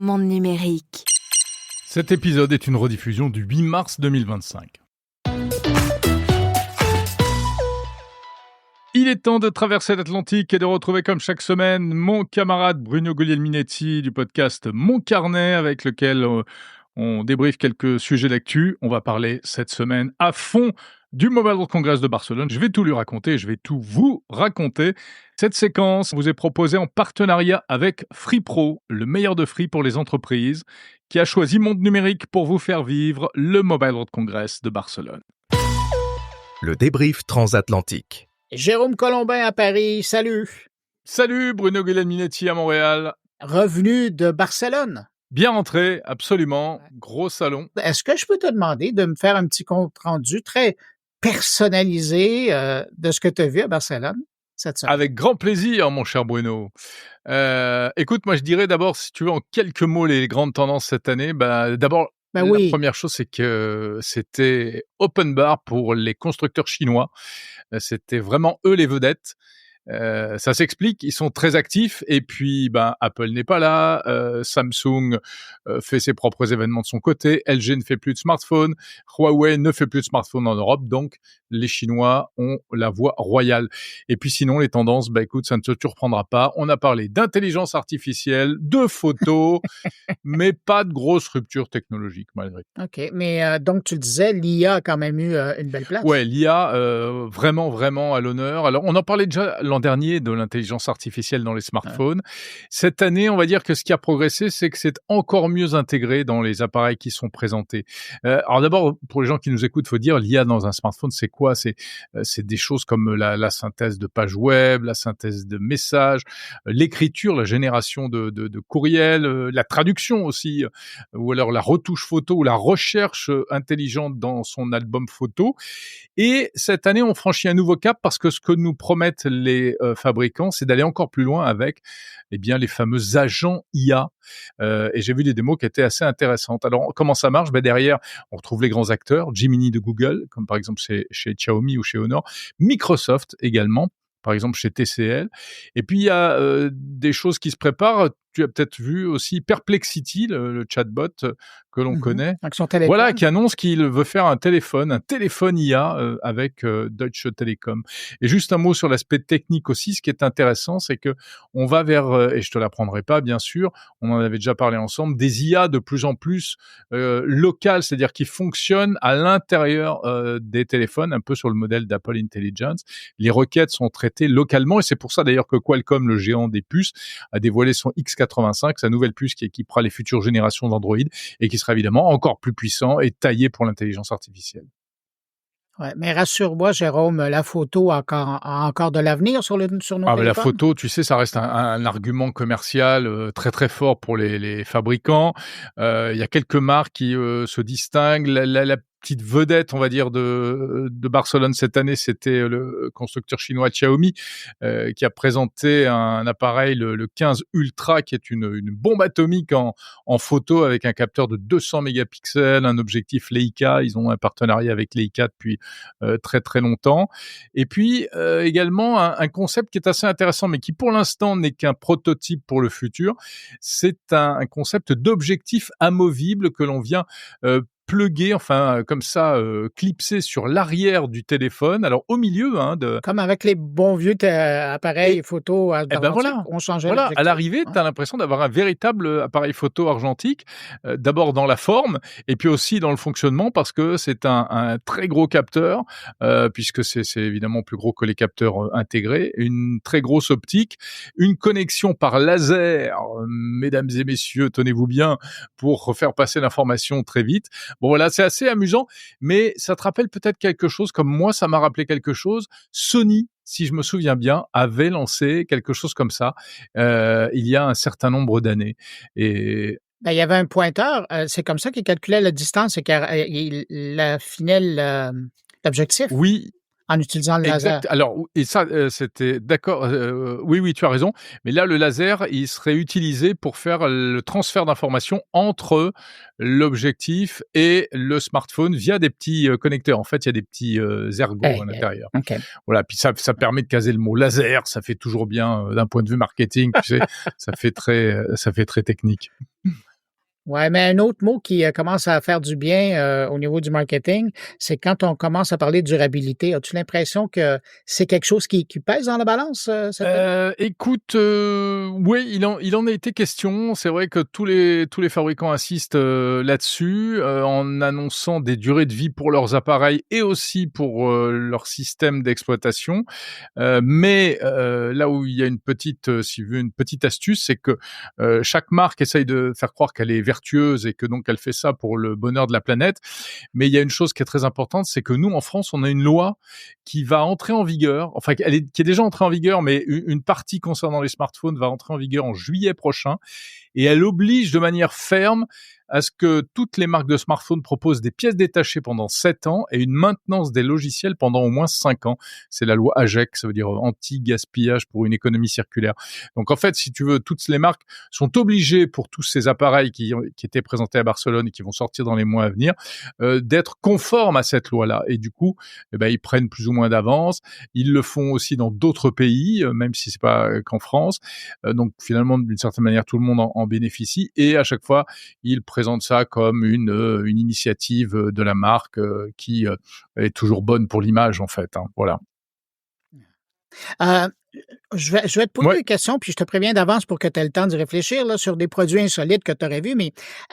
Monde numérique. Cet épisode est une rediffusion du 8 mars 2025. Il est temps de traverser l'Atlantique et de retrouver comme chaque semaine mon camarade Bruno Guglielminetti du podcast Mon Carnet avec lequel on débriefe quelques sujets d'actu. On va parler cette semaine à fond du Mobile World Congress de Barcelone. Je vais tout lui raconter, je vais tout vous raconter. Cette séquence vous est proposée en partenariat avec FreePro, le meilleur de Free pour les entreprises, qui a choisi Monde Numérique pour vous faire vivre le Mobile World Congress de Barcelone. Le débrief transatlantique. Jérôme Colombin à Paris, salut. Salut Bruno Guglielminetti à Montréal. Revenu de Barcelone. Bien rentré, absolument. Gros salon. Est-ce que je peux te demander de me faire un petit compte rendu très personnalisé de ce que tu as vu à Barcelone cette semaine? Avec grand plaisir, mon cher Bruno. Écoute, moi je dirais d'abord, si tu veux, en quelques mots, les grandes tendances cette année. D'abord, la première chose, c'est que c'était open bar pour les constructeurs chinois. C'était vraiment eux les vedettes. Ça s'explique, ils sont très actifs et puis Apple n'est pas là, Samsung fait ses propres événements de son côté, LG ne fait plus de smartphones, Huawei ne fait plus de smartphones en Europe, donc les Chinois ont la voie royale. Et puis sinon les tendances, écoute, ça ne te surprendra pas, on a parlé d'intelligence artificielle, de photos, mais pas de grosse rupture technologique malgré tout. OK, mais donc tu le disais, l'IA a quand même eu une belle place. Ouais, l'IA, vraiment à l'honneur. Alors on en parlait déjà l'an dernier de l'intelligence artificielle dans les smartphones. Cette année, on va dire que ce qui a progressé, c'est que c'est encore mieux intégré dans les appareils qui sont présentés. Alors d'abord, pour les gens qui nous écoutent, faut dire l'IA dans un smartphone, c'est quoi ? C'est des choses comme la synthèse de pages web, la synthèse de messages, l'écriture, la génération de courriels, la traduction aussi, ou alors la retouche photo ou la recherche intelligente dans son album photo. Et cette année, on franchit un nouveau cap parce que ce que nous promettent les fabricants, c'est d'aller encore plus loin avec les fameux agents IA. Et j'ai vu des démos qui étaient assez intéressantes. Alors, comment ça marche ? Derrière, on retrouve les grands acteurs, Gemini de Google, comme par exemple chez Xiaomi ou chez Honor, Microsoft également, par exemple chez TCL. Et puis, il y a des choses qui se préparent. Tu as peut-être vu aussi Perplexity, le chatbot que l'on connaît. Avec son téléphone. Voilà, qui annonce qu'il veut faire un téléphone IA avec Deutsche Telekom. Et juste un mot sur l'aspect technique aussi. Ce qui est intéressant, c'est que on va vers, et je te l'apprendrai pas, bien sûr, on en avait déjà parlé ensemble, des IA de plus en plus locales, c'est-à-dire qui fonctionnent à l'intérieur des téléphones, un peu sur le modèle d'Apple Intelligence. Les requêtes sont traitées localement, et c'est pour ça d'ailleurs que Qualcomm, le géant des puces, a dévoilé son X85, sa nouvelle puce qui équipera les futures générations d'Android et qui sera évidemment encore plus puissant et taillé pour l'intelligence artificielle. Ouais, mais rassure-moi, Jérôme, la photo a encore de l'avenir sur nos téléphones? La photo, tu sais, ça reste un argument commercial très très fort pour les fabricants. Il y a quelques marques qui se distinguent. La petite vedette, on va dire, de Barcelone cette année, c'était le constructeur chinois Xiaomi qui a présenté un appareil, le 15 Ultra, qui est une bombe atomique en photo avec un capteur de 200 mégapixels, un objectif Leica. Ils ont un partenariat avec Leica depuis très très longtemps. Et puis également un concept qui est assez intéressant, mais qui pour l'instant n'est qu'un prototype pour le futur. C'est un concept d'objectif amovible que l'on vient plugger, comme ça, clipser sur l'arrière du téléphone. Alors au milieu, Comme avec les bons vieux appareils photo argentiques, voilà. on changeait Voilà, l'objectif. à l'arrivée, tu as l'impression d'avoir un véritable appareil photo argentique, d'abord dans la forme et puis aussi dans le fonctionnement, parce que c'est un très gros capteur, puisque c'est évidemment plus gros que les capteurs intégrés, une très grosse optique, une connexion par laser, mesdames et messieurs, tenez-vous bien, pour faire passer l'information très vite. Bon voilà, c'est assez amusant, mais ça te rappelle peut-être quelque chose, comme moi ça m'a rappelé quelque chose. Sony, si je me souviens bien, avait lancé quelque chose comme ça il y a un certain nombre d'années. Et il y avait un pointeur, c'est comme ça qu'il calculait la distance et qu'il affinait l'objectif. oui, En utilisant le laser. exact. Alors, et ça, c'était d'accord. Oui, tu as raison. Mais là, le laser, il serait utilisé pour faire le transfert d'informations entre l'objectif et le smartphone via des petits connecteurs. En fait, il y a des petits ergots à l'intérieur. Okay. Voilà. Puis ça permet de caser le mot laser. Ça fait toujours bien d'un point de vue marketing. Tu sais, ça fait très technique. Ouais, mais un autre mot qui, commence à faire du bien, au niveau du marketing, c'est quand on commence à parler de durabilité. As-tu l'impression que c'est quelque chose qui pèse dans la balance, cette année? Écoute, oui, il en a été question. C'est vrai que tous les fabricants insistent, là-dessus, en annonçant des durées de vie pour leurs appareils et aussi pour, leur système d'exploitation. Mais là où il y a une petite, si tu veux, une petite astuce, c'est que, chaque marque essaye de faire croire qu'elle est vertueuse et que donc elle fait ça pour le bonheur de la planète. Mais il y a une chose qui est très importante, c'est que nous, en France, on a une loi qui va entrer en vigueur, enfin qui est déjà entrée en vigueur, mais une partie concernant les smartphones va entrer en vigueur en juillet prochain et elle oblige de manière ferme à ce que toutes les marques de smartphones proposent des pièces détachées pendant 7 ans et une maintenance des logiciels pendant au moins 5 ans. C'est la loi AGEC, ça veut dire anti-gaspillage pour une économie circulaire. Donc en fait, si tu veux, toutes les marques sont obligées pour tous ces appareils qui étaient présentés à Barcelone et qui vont sortir dans les mois à venir, d'être conformes à cette loi-là. Et du coup, eh ben, ils prennent plus ou moins d'avance. Ils le font aussi dans d'autres pays, même si c'est pas qu'en France. Donc finalement, d'une certaine manière, tout le monde en bénéficie. Et à chaque fois, ils présentent ça comme une initiative de la marque qui est toujours bonne pour l'image, en fait. Hein, voilà. Heu, je vais te poser Ouais. des questions, puis je te préviens d'avance pour que tu aies le temps d'y réfléchir là, sur des produits insolites que tu aurais vus, mais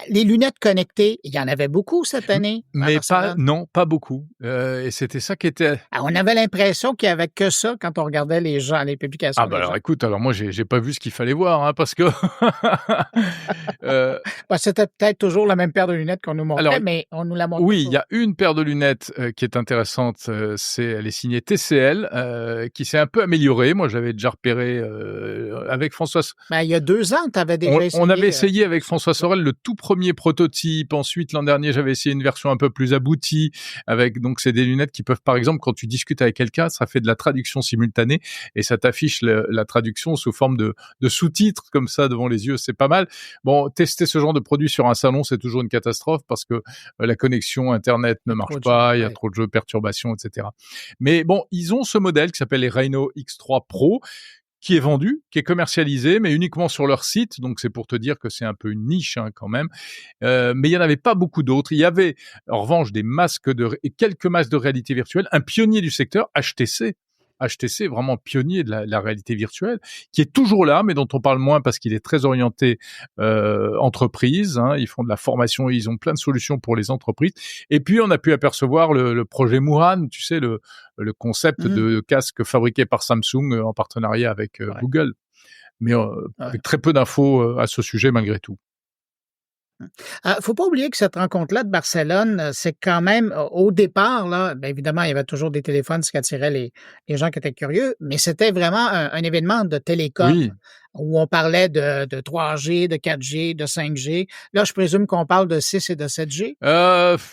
les lunettes connectées, il y en avait beaucoup cette année à Mais pas, Barcelone? non, pas beaucoup. Et c'était ça qui était. Ah, on avait l'impression qu'il y avait que ça quand on regardait les publications Ah des bah alors gens. écoute, alors moi j'ai pas vu ce qu'il fallait voir, hein, parce que euh, Bah, c'était peut-être toujours la même paire de lunettes qu'on nous alors montrait, mais on nous la montrait oui, il y sur a une paire de lunettes, qui est intéressante, elle est signée TCL, qui s'est un peu améliorée. Moi, j'avais déjà repéré, avec François. ben, il y a 2 ans, tu avais déjà On avait essayé, essayé avec ce François produit-là. Sorel le tout premier prototype. Ensuite, l'an dernier, j'avais essayé une version un peu plus aboutie avec, donc c'est des lunettes qui peuvent, par exemple, quand tu discutes avec quelqu'un, ça fait de la traduction simultanée et ça t'affiche la traduction sous forme de sous-titres comme ça devant les yeux. C'est pas mal. Bon, tester ce genre de produit sur un salon, c'est toujours une catastrophe parce que la connexion Internet Il y ne a trop marche de gens, pas, il y a ouais. trop de jeux, perturbations, etc. Mais bon, ils ont ce modèle qui s'appelle les Rhino X3 Pro qui est vendu, qui est commercialisé, mais uniquement sur leur site. Donc c'est pour te dire que c'est un peu une niche, hein, quand même. Mais il y en avait pas beaucoup d'autres. Il y avait en revanche des masques quelques masques de réalité virtuelle. Un pionnier du secteur, HTC. HTC, vraiment pionnier de la réalité virtuelle, qui est toujours là, mais dont on parle moins parce qu'il est très orienté entreprise. Hein. Ils font de la formation, ils ont plein de solutions pour les entreprises. Et puis on a pu apercevoir le projet Muran, tu sais, le concept Mmh. de casque fabriqué par Samsung en partenariat avec Ouais, Google. Mais ouais. avec très peu d'infos à ce sujet malgré tout. Faut pas oublier que cette rencontre-là de Barcelone, c'est quand même au départ là, bien évidemment, il y avait toujours des téléphones, ce qui attirait les gens qui étaient curieux, mais c'était vraiment un événement de télécom Oui. où on parlait de 3G, de 4G, de 5G. Là, je présume qu'on parle de 6 et de 7G?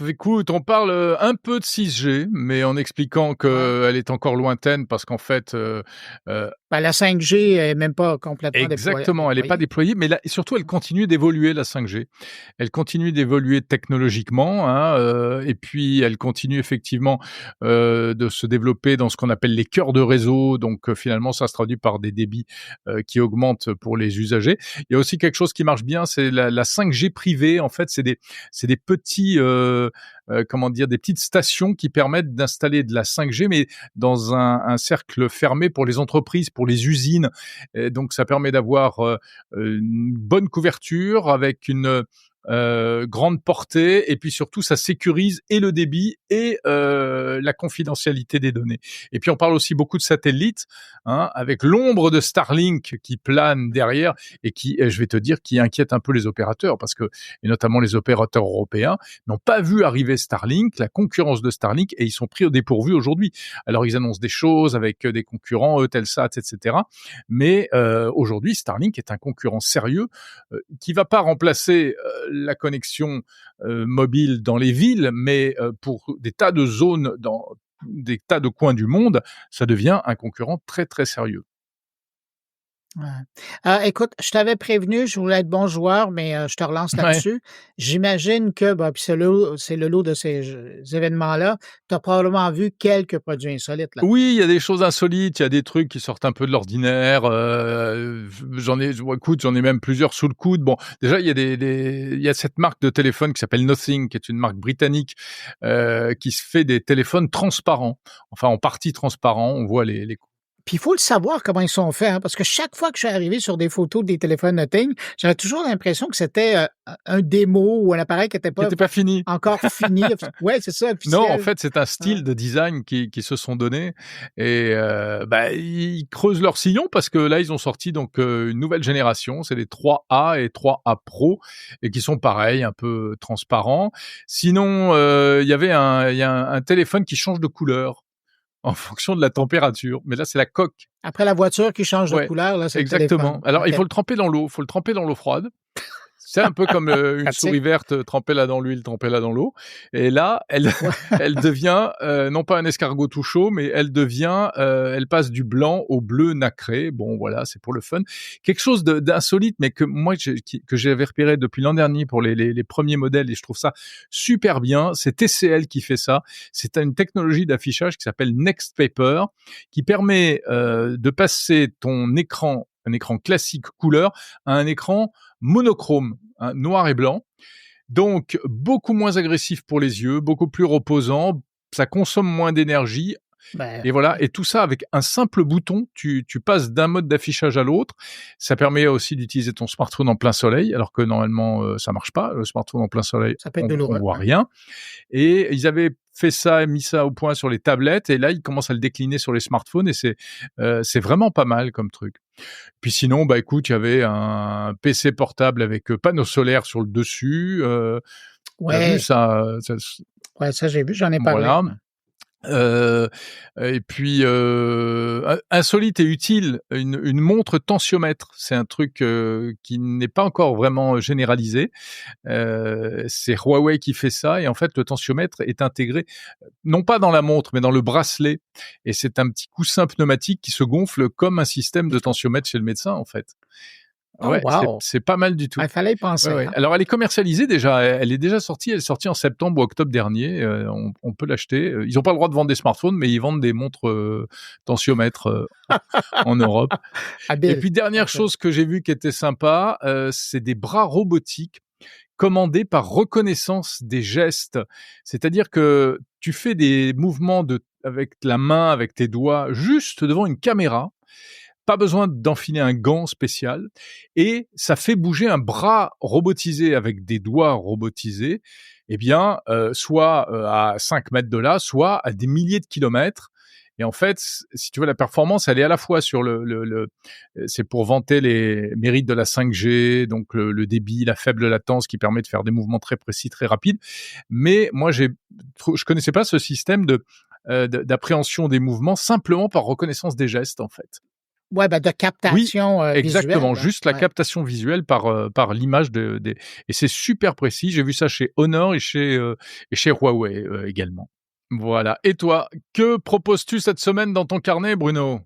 Écoute, on parle, un peu de 6G, mais en expliquant Ouais. qu'elle est encore lointaine parce qu'en fait, Ben, la 5G est même pas complètement exactement, elle est pas déployée. déployée, mais là surtout elle continue d'évoluer la 5G. Elle continue d'évoluer technologiquement, hein, et puis elle continue effectivement, de se développer dans ce qu'on appelle les cœurs de réseau, donc finalement ça se traduit par des débits, qui augmentent pour les usagers. Il y a aussi quelque chose qui marche bien, c'est la 5G privée. En fait, c'est des petits, comment dire? Des petites stations qui permettent d'installer de la 5G, mais dans un cercle fermé pour les entreprises, pour les usines. Et donc ça permet d'avoir, une bonne couverture avec une, grande portée et puis surtout ça sécurise et le débit et la confidentialité des données. Et puis on parle aussi beaucoup de satellites, hein, avec l'ombre de Starlink qui plane derrière et qui, je vais te dire, qui inquiète un peu les opérateurs parce que, et notamment les opérateurs européens, n'ont pas vu arriver Starlink, la concurrence de Starlink, et ils sont pris au dépourvu aujourd'hui. Alors ils annoncent des choses avec des concurrents, Eutelsat, etc. Mais aujourd'hui, Starlink est un concurrent sérieux qui va pas remplacer la connexion mobile dans les villes, mais pour des tas de zones dans des tas de coins du monde, ça devient un concurrent très très sérieux. Ouais. Écoute, je t'avais prévenu, je voulais être bon joueur, mais je te relance Ouais. là-dessus. J'imagine que, bah, puis c'est le lot de ces événements-là, tu as probablement vu quelques produits insolites là-dedans. Oui, il y a des choses insolites, il y a des trucs qui sortent un peu de l'ordinaire, j'en ai même plusieurs sous le coude. Bon, déjà, il y a cette marque de téléphone qui s'appelle Nothing, qui est une marque britannique, qui se fait des téléphones transparents, enfin en partie transparents. On voit les Puis il faut le savoir comment ils sont faits, hein, parce que chaque fois que je suis arrivé sur des photos des téléphones Nothing, j'avais toujours l'impression que c'était, un démo ou un appareil qui était qui pas étaient pas finis. encore fini, ouais, c'est ça, Non, en officiel. fait, c'est un Ouais. style de design qui se sont donnés et ils creusent leur sillon parce que là, ils ont sorti donc une nouvelle génération, c'est les 3A et 3A Pro et qui sont pareils, un peu transparents. Sinon, il y a un téléphone qui change de couleur en fonction de la température, mais là, c'est la coque. Après la voiture qui change de Ouais, couleur, là, c'est le exactement. téléphone. Alors, il OK. faut le tremper dans l'eau, faut le tremper dans l'eau froide. C'est un peu comme, une Pratique. souris verte, trempez-la dans l'huile, trempez-la dans l'eau et là, elle Ouais. elle devient, non pas un escargot tout chaud, mais elle passe du blanc au bleu nacré. Bon voilà, c'est pour le fun. Quelque chose d'insolite, mais que moi que j'avais repéré depuis l'an dernier pour les premiers modèles et je trouve ça super bien, c'est TCL qui fait ça. C'est une technologie d'affichage qui s'appelle Next Paper, qui permet, de passer ton écran, un écran classique couleur, à un écran monochrome, hein, noir et blanc. Donc, beaucoup moins agressif pour les yeux, beaucoup plus reposant, ça consomme moins d'énergie. Ben, Et voilà, et tout ça avec un simple bouton, tu passes d'un mode d'affichage à l'autre. Ça permet aussi d'utiliser ton smartphone en plein soleil, alors que normalement, ça marche pas. Le smartphone en plein soleil, ça peut être on douloureux, voit ouais. rien. Et ils avaient fait ça, mis ça au point sur les tablettes, et là, ils commencent à le décliner sur les smartphones, et c'est vraiment pas mal comme truc. Puis sinon, bah écoute, il y avait un PC portable avec panneau solaire sur le dessus. Tu as vu Ouais, ça, ouais, ça j'ai vu, j'en ai parlé, voilà. ouais. Euh, et puis insolite et utile, une montre tensiomètre. C'est un truc qui n'est pas encore vraiment généralisé. C'est Huawei qui fait ça et en fait le tensiomètre est intégré non pas dans la montre mais dans le bracelet et c'est un petit coussin pneumatique qui se gonfle comme un système de tensiomètre chez le médecin en fait. Oh Ouais, wow! c'est pas mal du Ah, tout. il fallait y Ouais, penser, ouais. hein. Alors elle est commercialisée déjà, elle est déjà sortie, elle est sortie en septembre ou octobre dernier, on peut l'acheter. Ils ont pas le droit de vendre des smartphones, mais ils vendent des montres, tensiomètres, en Europe. Et Habile, puis dernière OK. chose que j'ai vue qui était sympa, c'est des bras robotiques commandés par reconnaissance des gestes. C'est-à-dire que tu fais des mouvements avec la main, avec tes doigts, juste devant une caméra, pas besoin d'enfiler un gant spécial et ça fait bouger un bras robotisé avec des doigts robotisés, eh bien, soit, à 5 mètres de là, soit à des milliers de kilomètres et en fait, si tu veux la performance, elle est à la fois sur c'est pour vanter les mérites de la 5G, donc le débit, la faible latence qui permet de faire des mouvements très précis, très rapides. Mais moi, je connaissais pas ce système d'appréhension des mouvements simplement par reconnaissance des gestes, en fait. Ouais, ben, de Oui, captation, exactement, visuelle, hein, juste la ouais. captation visuelle par l'image de des et c'est super précis. J'ai vu ça chez Honor et chez Huawei, également. Voilà. Et toi, que proposes-tu cette semaine dans ton carnet, Bruno?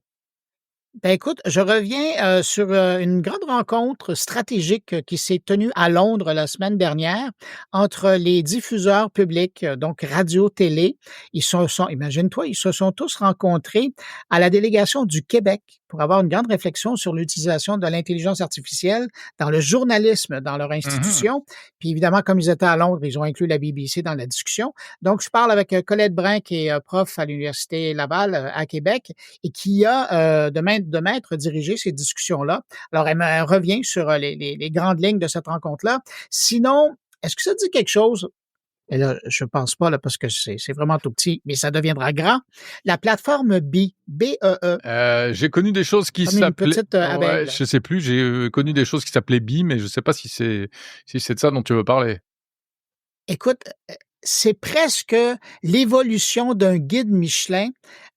Ben, écoute, je reviens, sur, une grande rencontre stratégique, qui s'est tenue à Londres la semaine dernière entre les diffuseurs publics, donc radio, télé. Imagine-toi, ils se sont tous rencontrés à la délégation du Québec pour avoir une grande réflexion sur l'utilisation de l'intelligence artificielle dans le journalisme dans leur Mmh. institution. Puis évidemment, comme ils étaient à Londres, ils ont inclus la BBC dans la discussion. Donc je parle avec, Colette Brun qui est, prof à l'Université Laval, à Québec et qui a de maître dirigé ces discussions-là. Alors, elle me revient sur les grandes lignes de cette rencontre-là. Sinon, est-ce que ça dit quelque chose? Et là, je pense pas, là, parce que c'est vraiment tout petit, mais ça deviendra grand. La plateforme B-E-E, J'ai connu des choses qui comme une s'appelaient petite abeille, ouais, là. je sais plus, j'ai, connu des choses qui s'appelaient Bi, mais je sais pas si c'est de ça dont tu veux parler. Écoute, c'est presque l'évolution d'un guide Michelin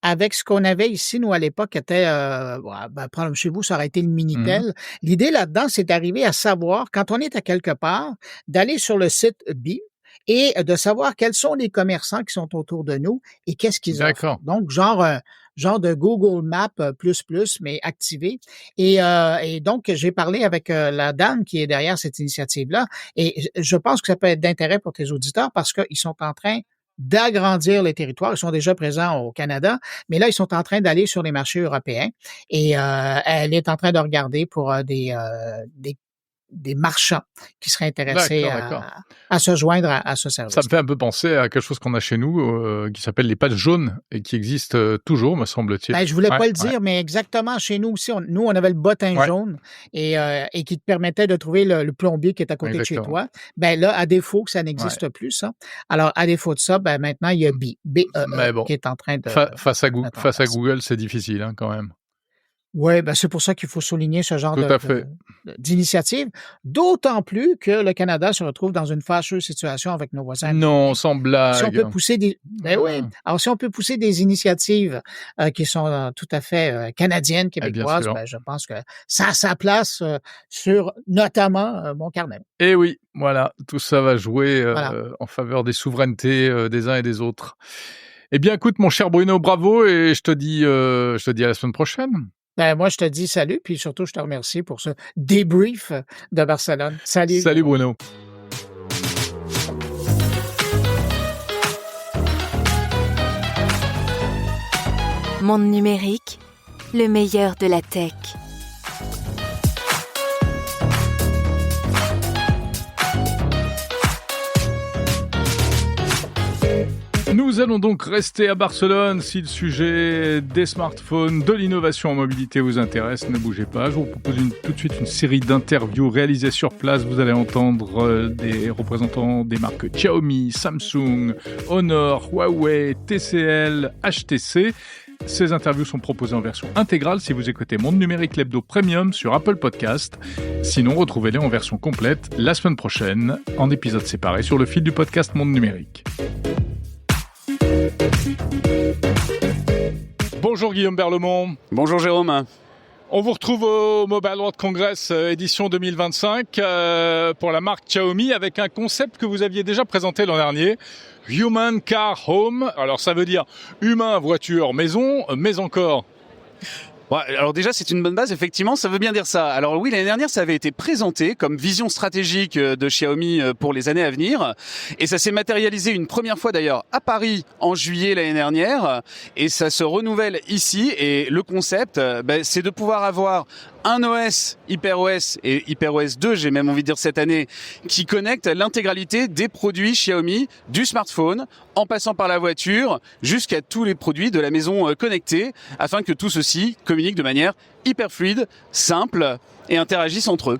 avec ce qu'on avait ici, nous, à l'époque, était, ouais, ben, probablement chez vous, ça aurait été le Mmh. Minitel. L'idée là-dedans, c'est d'arriver à savoir, quand on est à quelque part, d'aller sur le site BI et de savoir quels sont les commerçants qui sont autour de nous et qu'est-ce qu'ils offrent. D'accord. Donc, genre, genre de Google Maps mais activé. Et donc, j'ai parlé avec la dame qui est derrière cette initiative-là, et je pense que ça peut être d'intérêt pour tes auditeurs parce qu'ils sont en train d'agrandir les territoires. Ils sont déjà présents au Canada, mais là, ils sont en train d'aller sur les marchés européens et elle est en train de regarder pour des marchands qui seraient intéressés D'accord. à se joindre à ce service. Ça me fait un peu penser à quelque chose qu'on a chez nous, qui s'appelle les pages jaunes et qui existe, toujours, me semble-t-il. Ben, je voulais pas le Ouais. dire, mais exactement, chez nous aussi, on avait le bottin Ouais. jaune et qui te permettait de trouver le plombier qui est à côté de chez Exactement. toi. Ben là, à défaut que ça Ouais. n'existe plus, ça. Alors, à défaut de ça, ben maintenant, il y a BE, Mais bon, qui est en train de face à mettre en place. Google, c'est difficile, hein, quand même. Ouais, ben c'est pour ça qu'il faut souligner ce genre Tout à fait. d'initiative, d'autant plus que le Canada se retrouve dans une fâcheuse situation avec nos voisins Non, américains. sans Si on blague. peut pousser des ben oui, Ah. alors si on peut pousser des initiatives, qui sont, tout à fait, canadiennes, Eh bien québécoises, sûr. ben je pense que ça a sa place, sur notamment, mon carnet. Et oui, voilà, tout ça va jouer, Voilà. en faveur des souverainetés, des uns et des autres. Eh bien, écoute, mon cher Bruno, bravo et je te dis à la semaine prochaine. Ben moi je te dis salut, puis surtout je te remercie pour ce débrief de Barcelone. Salut. Salut Bruno. Monde numérique, le meilleur de la tech. Nous allons donc rester à Barcelone. Si le sujet des smartphones, de l'innovation en mobilité vous intéresse, ne bougez pas. Je vous propose tout de suite une série d'interviews réalisées sur place. Vous allez entendre des représentants des marques Xiaomi, Samsung, Honor, Huawei, TCL, HTC. Ces interviews sont proposées en version intégrale si vous écoutez Monde Numérique l'Hebdo Premium sur Apple Podcast. Sinon, retrouvez-les en version complète la semaine prochaine, en épisodes séparés sur le fil du podcast Monde Numérique. Bonjour Guillaume Berlemont. Bonjour Jérôme. On vous retrouve au Mobile World Congress édition 2025 pour la marque Xiaomi avec un concept que vous aviez déjà présenté l'an dernier, Human Car Home. Alors ça veut dire humain, voiture, maison, mais encore. Ouais, alors déjà, c'est une bonne base, effectivement, ça veut bien dire ça. Alors oui, l'année dernière, ça avait été présenté comme vision stratégique de Xiaomi pour les années à venir. Et ça s'est matérialisé une première fois d'ailleurs à Paris en juillet l'année dernière. Et ça se renouvelle ici. Et le concept, c'est de pouvoir avoir un OS, HyperOS et HyperOS 2, j'ai même envie de dire cette année, qui connecte l'intégralité des produits Xiaomi, du smartphone, en passant par la voiture, jusqu'à tous les produits de la maison connectée, afin que tout ceci communique de manière hyper fluide, simple et interagisse entre eux.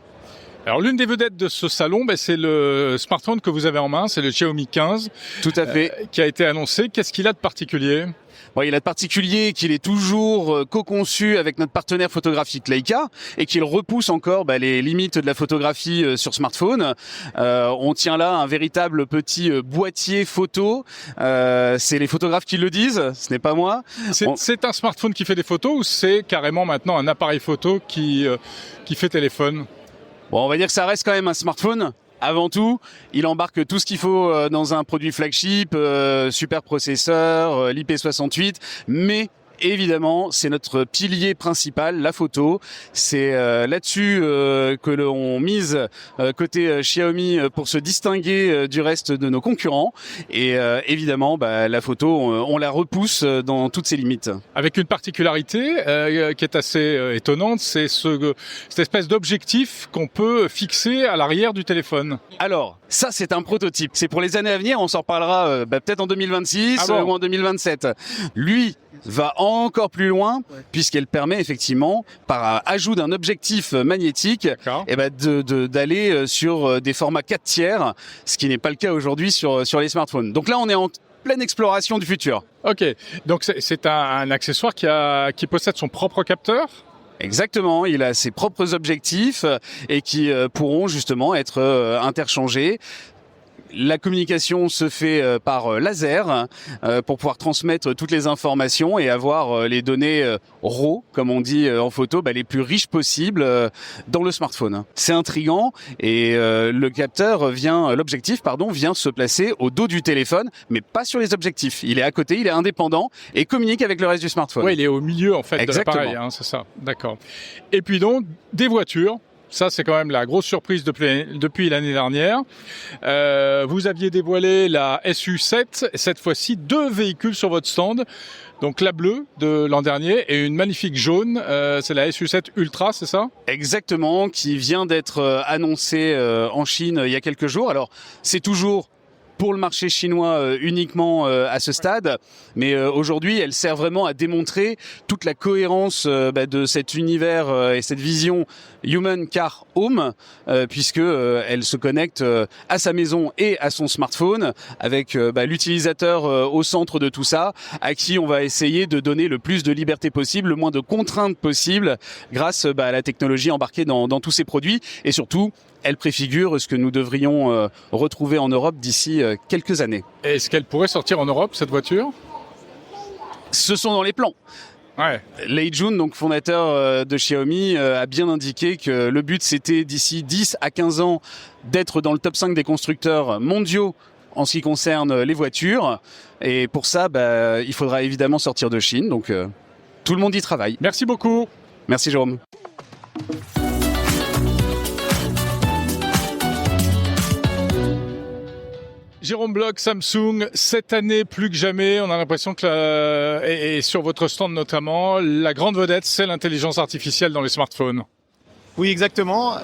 Alors l'une des vedettes de ce salon, c'est le smartphone que vous avez en main, c'est le Xiaomi 15. Tout à fait. Qui a été annoncé. Qu'est-ce qu'il a de particulier ? Bon, il a de particulier qu'il est toujours co-conçu avec notre partenaire photographique Leica et qu'il repousse encore les limites de la photographie sur smartphone. On tient là un véritable petit boîtier photo. C'est les photographes qui le disent, ce n'est pas moi. C'est un smartphone qui fait des photos ou c'est carrément maintenant un appareil photo qui fait téléphone ? Bon, on va dire que ça reste quand même un smartphone. Avant tout, il embarque tout ce qu'il faut dans un produit flagship, super processeur, l'IP68, mais évidemment, c'est notre pilier principal, la photo. C'est là-dessus que l'on mise côté Xiaomi pour se distinguer du reste de nos concurrents. Et évidemment, la photo, on la repousse dans toutes ses limites. Avec une particularité qui est assez étonnante, c'est cette espèce d'objectif qu'on peut fixer à l'arrière du téléphone. Alors, ça, c'est un prototype. C'est pour les années à venir. On s'en reparlera peut-être en 2026 ou en 2027. Lui va encore plus loin puisqu'elle permet effectivement, par ajout d'un objectif magnétique, d'aller sur des formats 4 tiers, ce qui n'est pas le cas aujourd'hui sur les smartphones. Donc là, on est en pleine exploration du futur. Ok, donc c'est un accessoire qui possède son propre capteur ? Exactement, il a ses propres objectifs et qui pourront justement être interchangés. La communication se fait par laser pour pouvoir transmettre toutes les informations et avoir les données RAW, comme on dit en photo, les plus riches possibles dans le smartphone. C'est intriguant et l'objectif vient se placer au dos du téléphone, mais pas sur les objectifs. Il est à côté, il est indépendant et communique avec le reste du smartphone. Oui, il est au milieu en fait Exactement. de l'appareil, c'est ça. D'accord. Et puis donc des voitures. Ça, c'est quand même la grosse surprise depuis l'année dernière. Vous aviez dévoilé la SU7, cette fois-ci 2 véhicules sur votre stand. Donc la bleue de l'an dernier et une magnifique jaune, c'est la SU7 Ultra, c'est ça ? Exactement, qui vient d'être annoncée en Chine il y a quelques jours. Alors, c'est toujours pour le marché chinois uniquement à ce stade, mais aujourd'hui elle sert vraiment à démontrer toute la cohérence de cet univers et cette vision Human Car Home, puisque elle se connecte à sa maison et à son smartphone, avec l'utilisateur au centre de tout ça, à qui on va essayer de donner le plus de liberté possible, le moins de contraintes possible, grâce à la technologie embarquée dans tous ces produits, et surtout elle préfigure ce que nous devrions retrouver en Europe d'ici quelques années. Est-ce qu'elle pourrait sortir en Europe, cette voiture ? Ce sont dans les plans. Ouais. Lei Jun, donc fondateur de Xiaomi, a bien indiqué que le but c'était d'ici 10 à 15 ans d'être dans le top 5 des constructeurs mondiaux en ce qui concerne les voitures. Et pour ça, il faudra évidemment sortir de Chine. Donc tout le monde y travaille. Merci beaucoup. Merci Jérôme. Jérôme Bloch, Samsung, cette année plus que jamais, on a l'impression que, et sur votre stand notamment, la grande vedette, c'est l'intelligence artificielle dans les smartphones. Oui, exactement.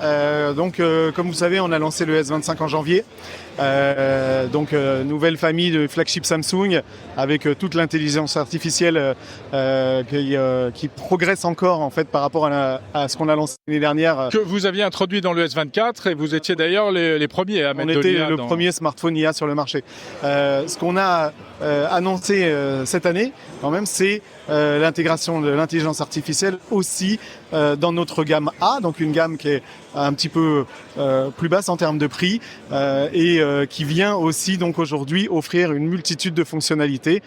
Comme vous savez, on a lancé le S25 en janvier. Nouvelle famille de flagship Samsung avec toute l'intelligence artificielle qui progresse encore en fait par rapport à ce qu'on a lancé l'année dernière. Que vous aviez introduit dans le S24 et vous étiez d'ailleurs les premiers à mettre de l'IA. On était le dans... premier smartphone IA sur le marché. Ce qu'on a annoncé cette année, quand même, c'est l'intégration de l'intelligence artificielle aussi dans notre gamme A, donc une gamme qui est un petit peu plus basse en termes de prix et qui vient aussi donc aujourd'hui offrir une multitude de fonctionnalités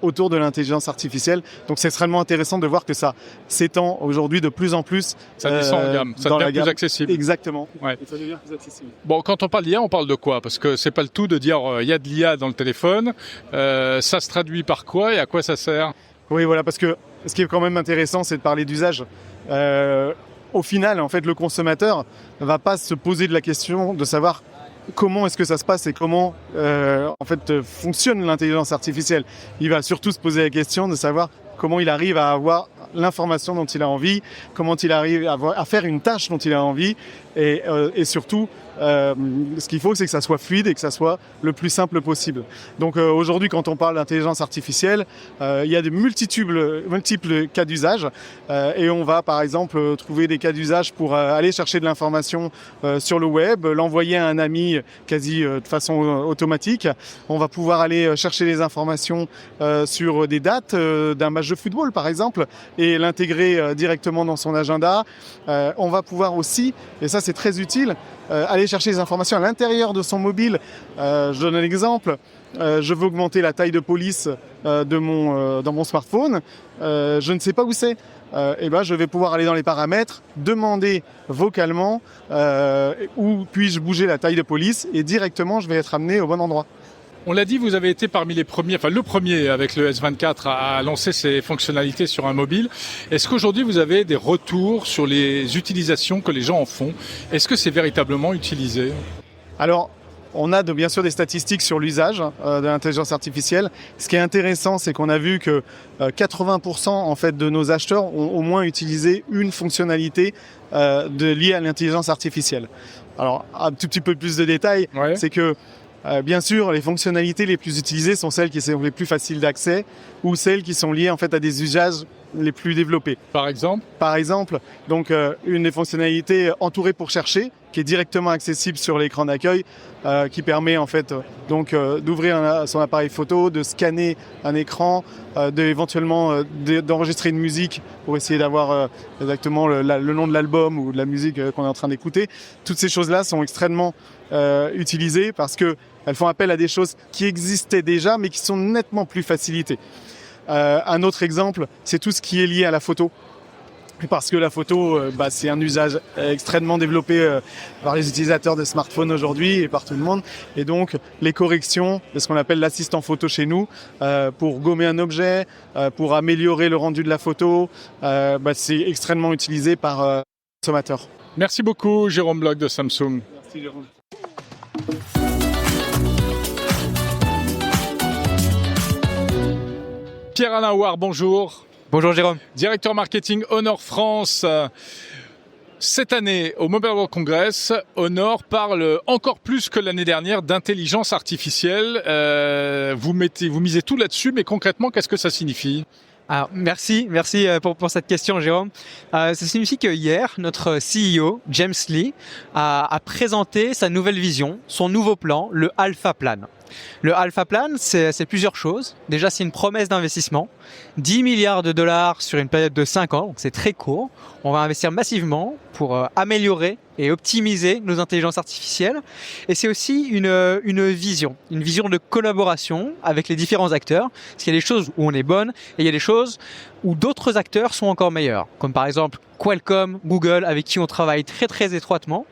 autour de l'intelligence artificielle. Donc c'est extrêmement intéressant de voir que ça s'étend aujourd'hui de plus en plus. Ça descend en gamme, ça devient plus accessible. Exactement. Ouais. Et ça devient plus accessible. Bon, quand on parle d'IA, on parle de quoi ? Parce que c'est pas le tout de dire il y a de l'IA dans le téléphone. Ça se traduit par quoi et à quoi ça sert ? Oui, voilà, parce que ce qui est quand même intéressant, c'est de parler d'usage. Au final, en fait, le consommateur ne va pas se poser de la question de savoir comment est-ce que ça se passe et comment fonctionne l'intelligence artificielle. Il va surtout se poser la question de savoir comment il arrive à avoir l'information dont il a envie, comment il arrive à faire une tâche dont il a envie et surtout ce qu'il faut, c'est que ça soit fluide et que ça soit le plus simple possible. Donc aujourd'hui, quand on parle d'intelligence artificielle, il y a de multiples cas d'usage et on va par exemple trouver des cas d'usage pour aller chercher de l'information sur le web, l'envoyer à un ami quasi de façon automatique. On va pouvoir aller chercher les informations sur des dates d'un match de football par exemple et l'intégrer directement dans son agenda. On va pouvoir aussi, et ça c'est très utile, aller chercher les informations à l'intérieur de son mobile. Je donne un exemple. Je veux augmenter la taille de police dans mon smartphone. Je ne sais pas où c'est. Je vais pouvoir aller dans les paramètres, demander vocalement où puis-je bouger la taille de police et directement je vais être amené au bon endroit. On l'a dit, vous avez été parmi les premiers, le premier avec le S24 à lancer ces fonctionnalités sur un mobile. Est-ce qu'aujourd'hui vous avez des retours sur les utilisations que les gens en font ? Est-ce que c'est véritablement utilisé ? Alors, on a bien sûr des statistiques sur l'usage de l'intelligence artificielle. Ce qui est intéressant, c'est qu'on a vu que 80% en fait de nos acheteurs ont au moins utilisé une fonctionnalité liée à l'intelligence artificielle. Alors, un tout petit peu plus de détails, c'est que bien sûr, les fonctionnalités les plus utilisées sont celles qui sont les plus faciles d'accès ou celles qui sont liées en fait à des usages les plus développés. Par exemple, donc une des fonctionnalités entourées pour chercher, qui est directement accessible sur l'écran d'accueil, qui permet en fait d'ouvrir son appareil photo, de scanner un écran, éventuellement d'enregistrer une musique pour essayer d'avoir exactement le nom de l'album ou de la musique qu'on est en train d'écouter. Toutes ces choses-là sont extrêmement utilisées parce que elles font appel à des choses qui existaient déjà, mais qui sont nettement plus facilitées. Un autre exemple, c'est tout ce qui est lié à la photo. Parce que la photo, c'est un usage extrêmement développé par les utilisateurs de smartphones aujourd'hui et par tout le monde. Et donc, les corrections de ce qu'on appelle l'assistant photo chez nous, pour gommer un objet, pour améliorer le rendu de la photo, c'est extrêmement utilisé par les consommateurs. Merci beaucoup, Jérôme Bloch de Samsung. Merci, Jérôme. Pierre-Alain Houard, bonjour. Bonjour Jérôme. Directeur marketing Honor France. Cette année, au Mobile World Congress, Honor parle encore plus que l'année dernière d'intelligence artificielle. Vous misez tout là-dessus, mais concrètement, qu'est-ce que ça signifie ? Alors, merci pour cette question Jérôme. Ça signifie que hier, notre CEO, James Lee, a présenté sa nouvelle vision, son nouveau plan, le Alpha Plan. Le Alpha Plan, c'est plusieurs choses. Déjà, c'est une promesse d'investissement. 10 milliards de dollars sur une période de 5 ans, donc c'est très court. On va investir massivement pour améliorer et optimiser nos intelligences artificielles. Et c'est aussi une vision de collaboration avec les différents acteurs. Parce qu'il y a des choses où on est bonne et il y a des choses où d'autres acteurs sont encore meilleurs. Comme par exemple Qualcomm, Google, avec qui on travaille très très étroitement.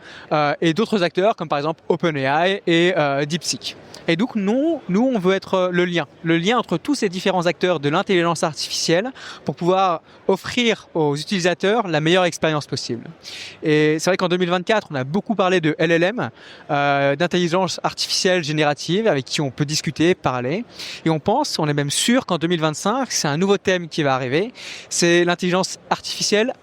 Et d'autres acteurs comme par exemple OpenAI et DeepSeek. Et donc nous, on veut être le lien entre tous ces différents acteurs de l'intelligence artificielle pour pouvoir offrir aux utilisateurs la meilleure expérience possible. Et c'est vrai qu'en 2024, on a beaucoup parlé de LLM, d'intelligence artificielle générative, avec qui on peut discuter, parler. Et on est même sûr qu'en 2025, c'est un nouveau thème qui va arriver, c'est l'intelligence artificielle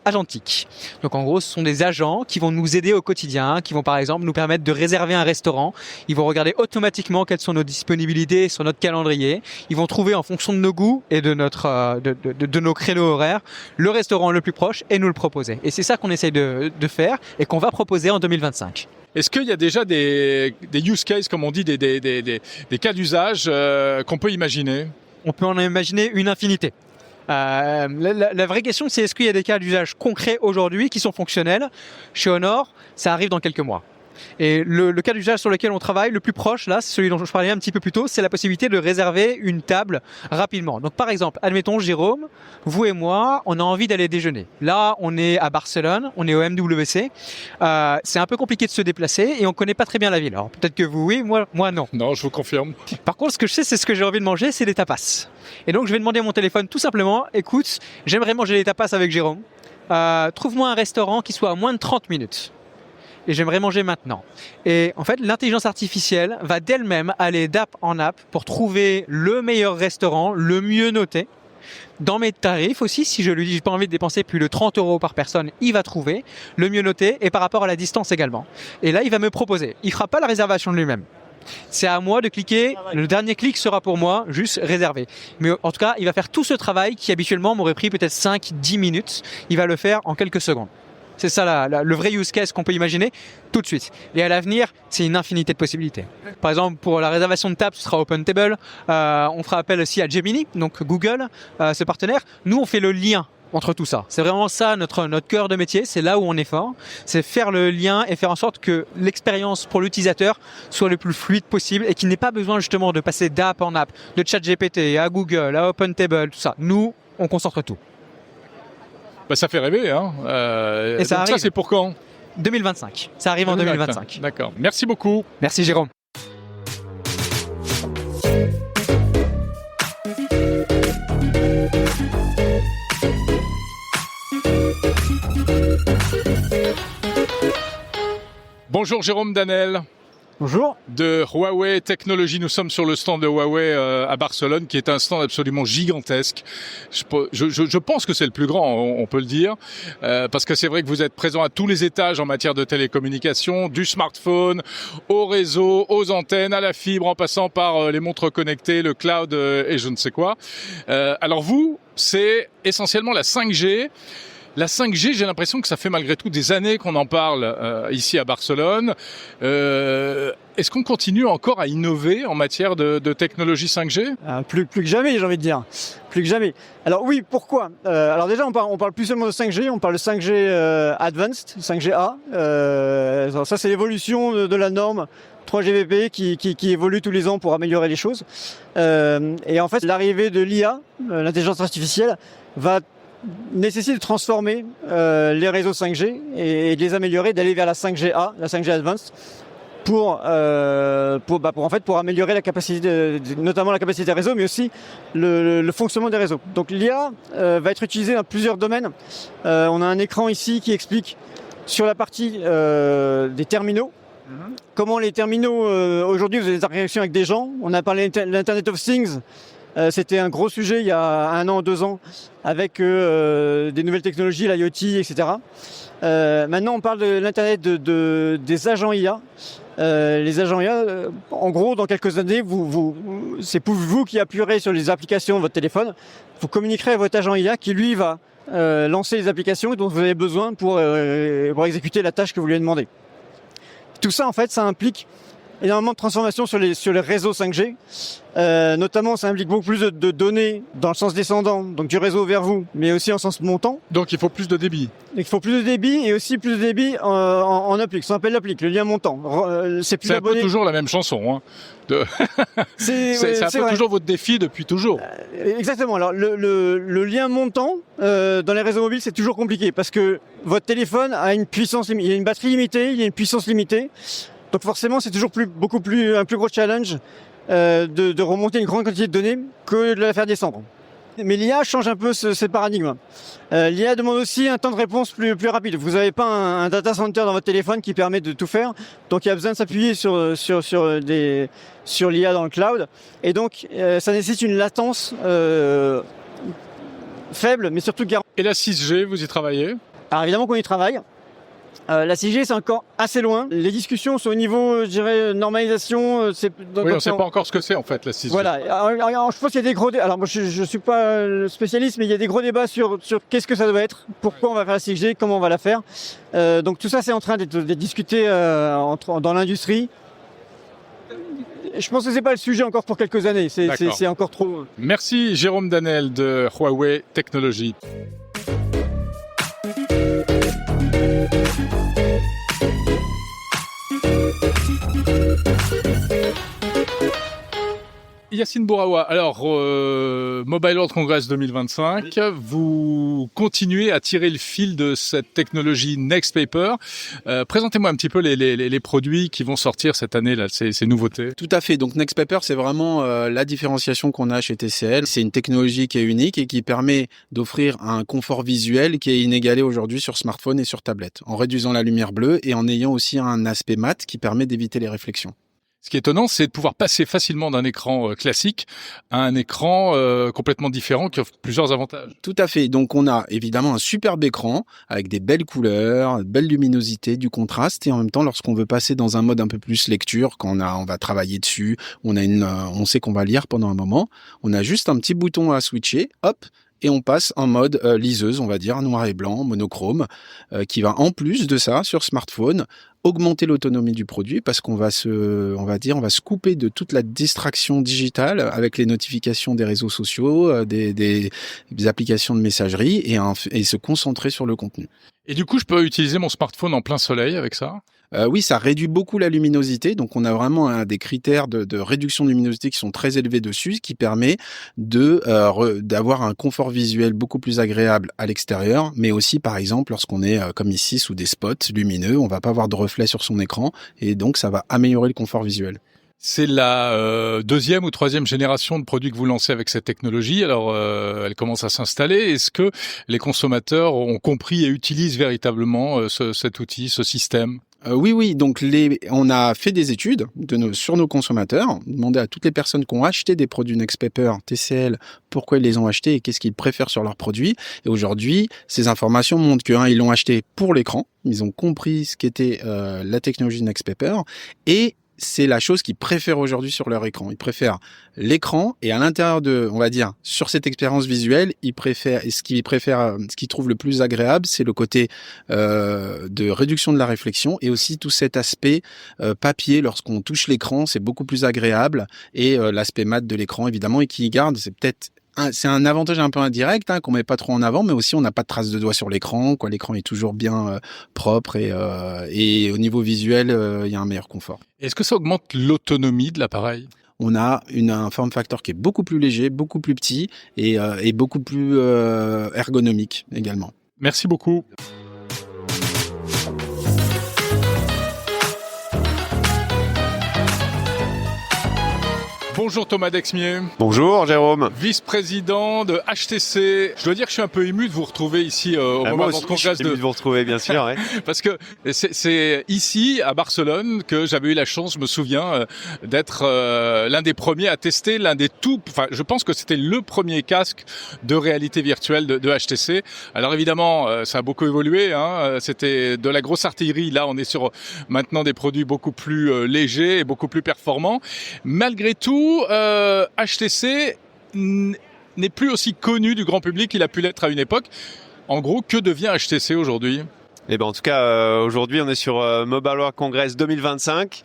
agentique. Donc en gros, ce sont des agents qui vont nous aider au quotidien, qui vont par exemple nous permettre de réserver un restaurant. Ils vont regarder automatiquement quelles sont nos disponibilités sur notre calendrier. Ils vont trouver en fonction de nos goûts et de nos créneaux horaires le restaurant le plus proche et nous le proposer. Et c'est ça qu'on essaye de faire et qu'on va proposer en 2025. Est-ce qu'il y a déjà des use cases, comme on dit, des cas d'usage qu'on peut imaginer ? On peut en imaginer une infinité. La vraie question, c'est est-ce qu'il y a des cas d'usage concrets aujourd'hui qui sont fonctionnels ? Chez Honor, ça arrive dans quelques mois. Et le cas d'usage sur lequel on travaille, le plus proche, là, c'est celui dont je parlais un petit peu plus tôt, c'est la possibilité de réserver une table rapidement. Donc par exemple, admettons Jérôme, vous et moi, on a envie d'aller déjeuner. Là, on est à Barcelone, on est au MWC. C'est un peu compliqué de se déplacer et on connaît pas très bien la ville. Alors peut-être que vous, oui, moi non. Non, je vous confirme. Par contre, ce que je sais, c'est ce que j'ai envie de manger, c'est des tapas. Et donc je vais demander à mon téléphone tout simplement, écoute, j'aimerais manger des tapas avec Jérôme. Trouve-moi un restaurant qui soit à moins de 30 minutes. Et j'aimerais manger maintenant. Et en fait, l'intelligence artificielle va d'elle-même aller d'app en app pour trouver le meilleur restaurant, le mieux noté. Dans mes tarifs aussi, si je lui dis j'ai pas envie de dépenser plus de 30 € par personne, il va trouver le mieux noté et par rapport à la distance également. Et là, il va me proposer. Il fera pas la réservation de lui-même. C'est à moi de cliquer, le dernier clic sera pour moi, juste réservé. Mais en tout cas, il va faire tout ce travail qui habituellement m'aurait pris peut-être 5-10 minutes. Il va le faire en quelques secondes. C'est ça le vrai use case qu'on peut imaginer tout de suite. Et à l'avenir, c'est une infinité de possibilités. Par exemple, pour la réservation de table, ce sera OpenTable. On fera appel aussi à Gemini, donc Google, ce partenaire. Nous, on fait le lien entre tout ça. C'est vraiment ça notre cœur de métier, c'est là où on est fort. C'est faire le lien et faire en sorte que l'expérience pour l'utilisateur soit le plus fluide possible et qu'il n'ait pas besoin justement de passer d'app en app, de ChatGPT à Google, à OpenTable, tout ça. Nous, on concentre tout. Ça fait rêver, hein. Et ça arrive. Ça, c'est pour quand ? 2025. Ça arrive en 2025. D'accord. Merci beaucoup. Merci Jérôme. Bonjour Jérôme Danel. Bonjour. De Huawei Technologies. Nous sommes sur le stand de Huawei à Barcelone, qui est un stand absolument gigantesque. Je pense que c'est le plus grand, on peut le dire, parce que c'est vrai que vous êtes présent à tous les étages en matière de télécommunications, du smartphone au réseau, aux antennes, à la fibre, en passant par les montres connectées, le cloud et je ne sais quoi. Alors vous, c'est essentiellement la 5G. La 5G, j'ai l'impression que ça fait malgré tout des années qu'on en parle ici à Barcelone. Est-ce qu'on continue encore à innover en matière de technologie 5G ? Plus que jamais, j'ai envie de dire. Plus que jamais. Alors oui, pourquoi ? Alors déjà, on parle plus seulement de 5G, on parle de 5G Advanced, 5G-A. Ça, c'est l'évolution de la norme 3GPP qui évolue tous les ans pour améliorer les choses. Et en fait, l'arrivée de l'IA, l'intelligence artificielle, va nécessite de transformer les réseaux 5G et de les améliorer, d'aller vers la 5G-A, la 5G Advanced, pour améliorer la capacité, notamment la capacité des réseaux, mais aussi le fonctionnement des réseaux. Donc l'IA va être utilisée dans plusieurs domaines. On a un écran ici qui explique sur la partie des terminaux. Comment les terminaux, aujourd'hui vous avez des interactions avec des gens. On a parlé de l'Internet of Things. C'était un gros sujet il y a 1 an, 2 ans, avec des nouvelles technologies, l'IoT, etc. Maintenant, on parle de l'Internet des agents IA. Les agents IA, en gros, dans quelques années, c'est pour vous qui appuierez sur les applications de votre téléphone. Vous communiquerez à votre agent IA qui, lui, va lancer les applications dont vous avez besoin pour exécuter la tâche que vous lui avez demandé. Tout ça, en fait, ça implique énormément de transformations sur les réseaux 5G. Notamment, ça implique beaucoup plus de données dans le sens descendant, donc du réseau vers vous, mais aussi en sens montant. Donc il faut plus de débit. Il faut plus de débit et aussi plus de débit en uplink, ce qu'on appelle l'uplink, le lien montant. C'est un peu toujours la même chanson. C'est un peu toujours votre défi depuis toujours. Exactement. Alors le lien montant dans les réseaux mobiles, c'est toujours compliqué parce que votre téléphone a une puissance limitée, il y a une batterie limitée, il y a une puissance limitée. Donc forcément, c'est toujours un plus gros challenge de remonter une grande quantité de données que de la faire descendre. Mais l'IA change un peu ce paradigme. L'IA demande aussi un temps de réponse plus rapide. Vous n'avez pas un data center dans votre téléphone qui permet de tout faire. Donc il y a besoin de s'appuyer sur l'IA dans le cloud. Et donc ça nécessite une latence faible, mais surtout garantie. Et la 6G, vous y travaillez ? Alors évidemment qu'on y travaille. La 6G, c'est encore assez loin. Les discussions sont au niveau, je dirais, normalisation. Oui, on ne sait pas encore ce que c'est, en fait, la 6G. Voilà. Alors, je pense qu'il y a des gros débats. Alors, moi, je suis pas le spécialiste, mais il y a des gros débats sur qu'est-ce que ça doit être, pourquoi on va faire la 6G, comment on va la faire. Donc, tout ça, c'est en train d'être discuté dans l'industrie. Je pense que c'est pas le sujet encore pour quelques années. C'est encore trop. Merci, Jérôme Danel de Huawei Technologies. Yacine Bouraoua, alors Mobile World Congress 2025, vous continuez à tirer le fil de cette technologie Next Paper. Présentez-moi un petit peu les produits qui vont sortir cette année, là, ces nouveautés. Tout à fait, donc Next Paper, c'est vraiment la différenciation qu'on a chez TCL. C'est une technologie qui est unique et qui permet d'offrir un confort visuel qui est inégalé aujourd'hui sur smartphone et sur tablette, en réduisant la lumière bleue et en ayant aussi un aspect mat qui permet d'éviter les réflexions. Ce qui est étonnant, c'est de pouvoir passer facilement d'un écran classique à un écran complètement différent qui offre plusieurs avantages. Tout à fait. Donc, on a évidemment un superbe écran avec des belles couleurs, belle luminosité, du contraste. Et en même temps, lorsqu'on veut passer dans un mode un peu plus lecture, quand on va travailler dessus, on sait qu'on va lire pendant un moment, on a juste un petit bouton à switcher, hop, et on passe en mode liseuse, on va dire, noir et blanc, monochrome, qui va en plus de ça, sur smartphone, augmenter l'autonomie du produit parce qu'on va se couper de toute la distraction digitale avec les notifications des réseaux sociaux, des applications de messagerie et se concentrer sur le contenu. Et du coup, je peux utiliser mon smartphone en plein soleil avec ça ? Oui, ça réduit beaucoup la luminosité. Donc, on a vraiment des critères de réduction de luminosité qui sont très élevés dessus, ce qui permet d'avoir un confort visuel beaucoup plus agréable à l'extérieur, mais aussi, par exemple, lorsqu'on est comme ici sous des spots lumineux, on va pas avoir de reflets sur son écran et donc ça va améliorer le confort visuel. C'est la deuxième ou troisième génération de produits que vous lancez avec cette technologie. Alors, elle commence à s'installer. Est-ce que les consommateurs ont compris et utilisent véritablement cet outil, ce système ? Oui. Donc, on a fait des études sur nos consommateurs, demandé à toutes les personnes qui ont acheté des produits Next Paper, TCL, pourquoi ils les ont achetés et qu'est-ce qu'ils préfèrent sur leurs produits. Et aujourd'hui, ces informations montrent que, ils l'ont acheté pour l'écran. Ils ont compris ce qu'était la technologie Next Paper et c'est la chose qu'ils préfèrent aujourd'hui sur leur écran. Ils préfèrent l'écran et à l'intérieur de, on va dire, sur cette expérience visuelle, ce qu'ils trouvent le plus agréable, c'est le côté de réduction de la réflexion et aussi tout cet aspect papier. Lorsqu'on touche l'écran, c'est beaucoup plus agréable et l'aspect mat de l'écran évidemment et qui garde, c'est un avantage un peu indirect qu'on met pas trop en avant, mais aussi on n'a pas de traces de doigts sur l'écran. L'écran est toujours bien propre et au niveau visuel, il y a un meilleur confort. Est-ce que ça augmente l'autonomie de l'appareil ? On a un form factor qui est beaucoup plus léger, beaucoup plus petit et beaucoup plus ergonomique également. Merci beaucoup. Bonjour Thomas Dexmier. Bonjour Jérôme. Vice-président de HTC. Je dois dire que je suis un peu ému de vous retrouver ici au Mobile World Congress. Je suis ému de vous retrouver, bien sûr. Ouais. Parce que c'est ici, à Barcelone, que j'avais eu la chance, je me souviens, d'être l'un des premiers à tester je pense que c'était le premier casque de réalité virtuelle de HTC. Alors évidemment, ça a beaucoup évolué. C'était de la grosse artillerie. Là, on est sur maintenant des produits beaucoup plus légers et beaucoup plus performants. Malgré tout, HTC n'est plus aussi connu du grand public qu'il a pu l'être à une époque. En gros, que devient HTC aujourd'hui ? En tout cas, aujourd'hui, on est sur Mobile World Congress 2025.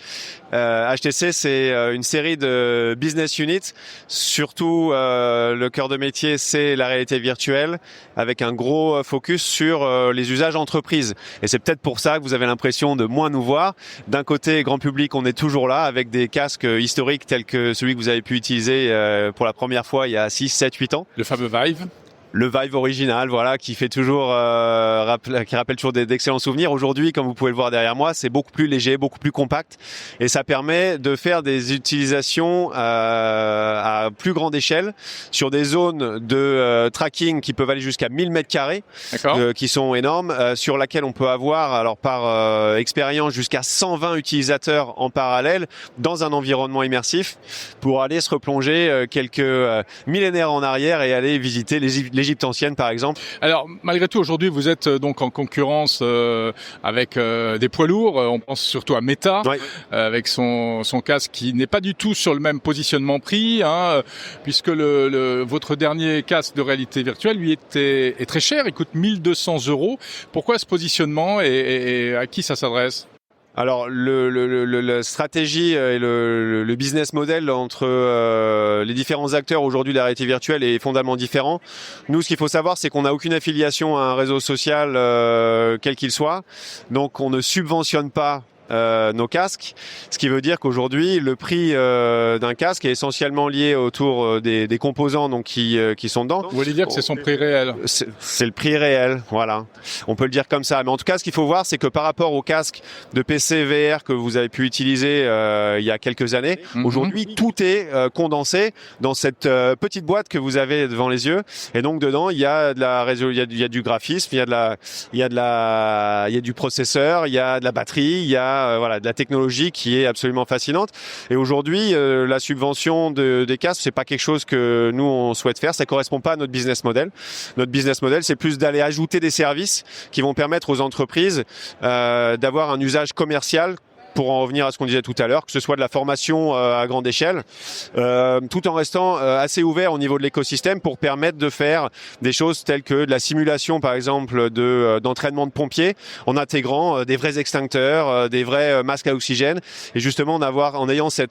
HTC, c'est une série de business units. Surtout, le cœur de métier, c'est la réalité virtuelle, avec un gros focus sur les usages entreprises. Et c'est peut-être pour ça que vous avez l'impression de moins nous voir. D'un côté, grand public, on est toujours là, avec des casques historiques tels que celui que vous avez pu utiliser pour la première fois il y a 6, 7, 8 ans. Le fameux Vive. Le Vive original, voilà, qui fait toujours, qui rappelle toujours d'excellents souvenirs. Aujourd'hui, comme vous pouvez le voir derrière moi, c'est beaucoup plus léger, beaucoup plus compact, et ça permet de faire des utilisations à plus grande échelle sur des zones de tracking qui peuvent aller jusqu'à 1000 mètres carrés, qui sont énormes, sur laquelle on peut avoir, alors par expérience, jusqu'à 120 utilisateurs en parallèle dans un environnement immersif pour aller se replonger quelques millénaires en arrière et aller visiter l'Égypte ancienne, par exemple. Alors, malgré tout, aujourd'hui, vous êtes donc en concurrence avec des poids lourds. On pense surtout à Meta, avec son casque qui n'est pas du tout sur le même positionnement prix, puisque votre dernier casque de réalité virtuelle, lui, est très cher. Il coûte 1 200 €. Pourquoi ce positionnement et à qui ça s'adresse ? Alors la stratégie et le business model entre les différents acteurs aujourd'hui de la réalité virtuelle est fondamentalement différent. Nous, ce qu'il faut savoir, c'est qu'on n'a aucune affiliation à un réseau social quel qu'il soit, donc on ne subventionne pas nos casques, ce qui veut dire qu'aujourd'hui le prix d'un casque est essentiellement lié autour des composants donc qui sont dedans. Vous voulez dire que c'est son prix réel ? C'est le prix réel, voilà. On peut le dire comme ça. Mais en tout cas, ce qu'il faut voir, c'est que par rapport au casque de PC VR que vous avez pu utiliser il y a quelques années, aujourd'hui tout est condensé dans cette petite boîte que vous avez devant les yeux. Et donc dedans, il y a il y a du graphisme, il y a du processeur, il y a de la batterie, il y a de la technologie qui est absolument fascinante. Et aujourd'hui, la subvention des casques, c'est pas quelque chose que nous on souhaite faire. Ça correspond pas à notre business model. Notre business model, c'est plus d'aller ajouter des services qui vont permettre aux entreprises d'avoir un usage commercial. Pour en revenir à ce qu'on disait tout à l'heure, que ce soit de la formation à grande échelle, tout en restant assez ouvert au niveau de l'écosystème pour permettre de faire des choses telles que de la simulation, par exemple, d'entraînement de pompiers, en intégrant des vrais extincteurs, des vrais masques à oxygène, et justement en ayant ce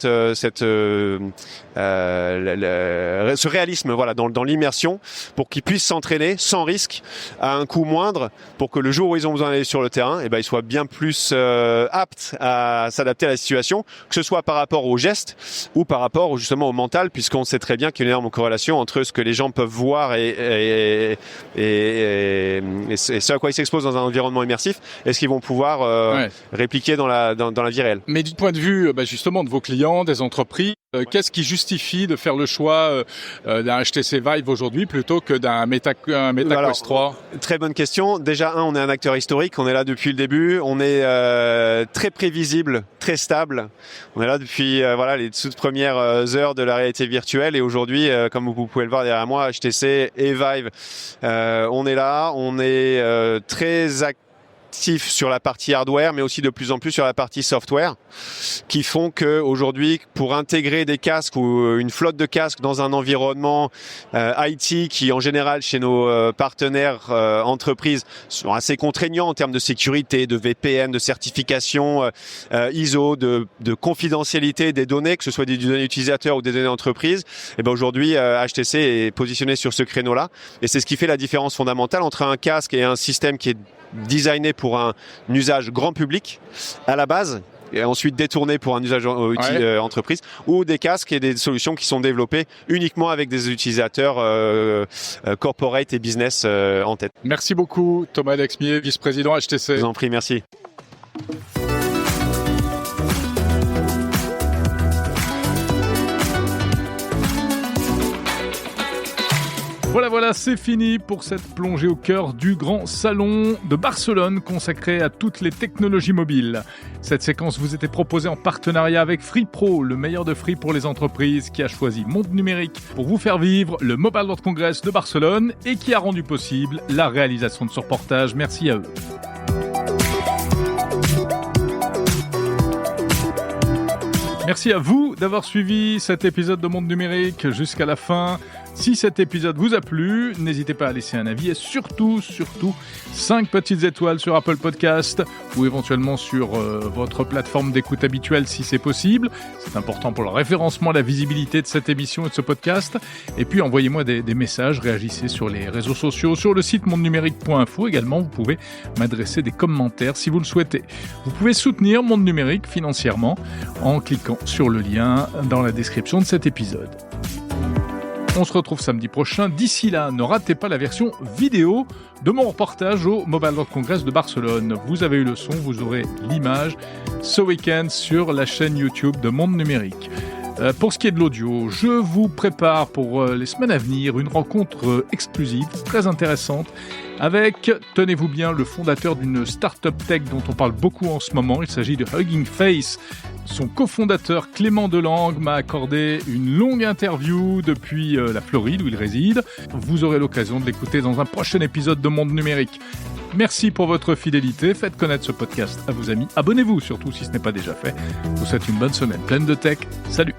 réalisme, dans l'immersion, pour qu'ils puissent s'entraîner sans risque, à un coût moindre, pour que le jour où ils ont besoin d'aller sur le terrain, ils soient bien plus aptes à s'adapter à la situation, que ce soit par rapport au geste ou par rapport justement au mental, puisqu'on sait très bien qu'il y a une énorme corrélation entre ce que les gens peuvent voir et ce à quoi ils s'exposent dans un environnement immersif et ce qu'ils vont pouvoir répliquer dans la vie réelle. Mais du point de vue justement de vos clients, des entreprises, qu'est-ce qui justifie de faire le choix d'un HTC Vive aujourd'hui plutôt que d'un Meta Quest 3 ? Très bonne question. Déjà, on est un acteur historique, on est là depuis le début, on est très prévisible, très stable. On est là depuis les toutes premières heures de la réalité virtuelle, et aujourd'hui, comme vous pouvez le voir derrière moi, HTC et Vive, on est là, on est très actifs sur la partie hardware, mais aussi de plus en plus sur la partie software, qui font que aujourd'hui, pour intégrer des casques ou une flotte de casques dans un environnement IT qui, en général, chez nos partenaires entreprises, sont assez contraignants en termes de sécurité, de VPN, de certification ISO, de confidentialité des données, que ce soit des données utilisateurs ou des données d'entreprise. Et ben aujourd'hui, HTC est positionné sur ce créneau-là, et c'est ce qui fait la différence fondamentale entre un casque et un système qui est designé pour un usage grand public à la base, et ensuite détourné pour un usage entreprise, ou des casques et des solutions qui sont développées uniquement avec des utilisateurs corporate et business en tête. Merci beaucoup Thomas Dexmier, vice-président HTC. Je vous en prie, merci. Voilà, c'est fini pour cette plongée au cœur du grand salon de Barcelone consacré à toutes les technologies mobiles. Cette séquence vous était proposée en partenariat avec Free Pro, le meilleur de Free pour les entreprises, qui a choisi Monde Numérique pour vous faire vivre le Mobile World Congress de Barcelone et qui a rendu possible la réalisation de ce reportage. Merci à eux. Merci à vous d'avoir suivi cet épisode de Monde Numérique jusqu'à la fin. Si cet épisode vous a plu, n'hésitez pas à laisser un avis et surtout 5 petites étoiles sur Apple Podcast ou éventuellement sur votre plateforme d'écoute habituelle si c'est possible. C'est important pour le référencement, la visibilité de cette émission et de ce podcast. Et puis envoyez-moi des messages, réagissez sur les réseaux sociaux, sur le site mondenumérique.info. Également, vous pouvez m'adresser des commentaires si vous le souhaitez. Vous pouvez soutenir Monde Numérique financièrement en cliquant sur le lien dans la description de cet épisode. On se retrouve samedi prochain. D'ici là, ne ratez pas la version vidéo de mon reportage au Mobile World Congress de Barcelone. Vous avez eu le son, vous aurez l'image ce week-end sur la chaîne YouTube de Monde Numérique. Pour ce qui est de l'audio, je vous prépare pour les semaines à venir une rencontre exclusive, très intéressante, avec, tenez-vous bien, le fondateur d'une start-up tech dont on parle beaucoup en ce moment. Il s'agit de Hugging Face. Son cofondateur Clément Delangue m'a accordé une longue interview depuis la Floride où il réside. Vous aurez l'occasion de l'écouter dans un prochain épisode de Monde Numérique. Merci pour votre fidélité, faites connaître ce podcast à vos amis. Abonnez-vous surtout si ce n'est pas déjà fait. Je vous souhaite une bonne semaine pleine de tech. Salut!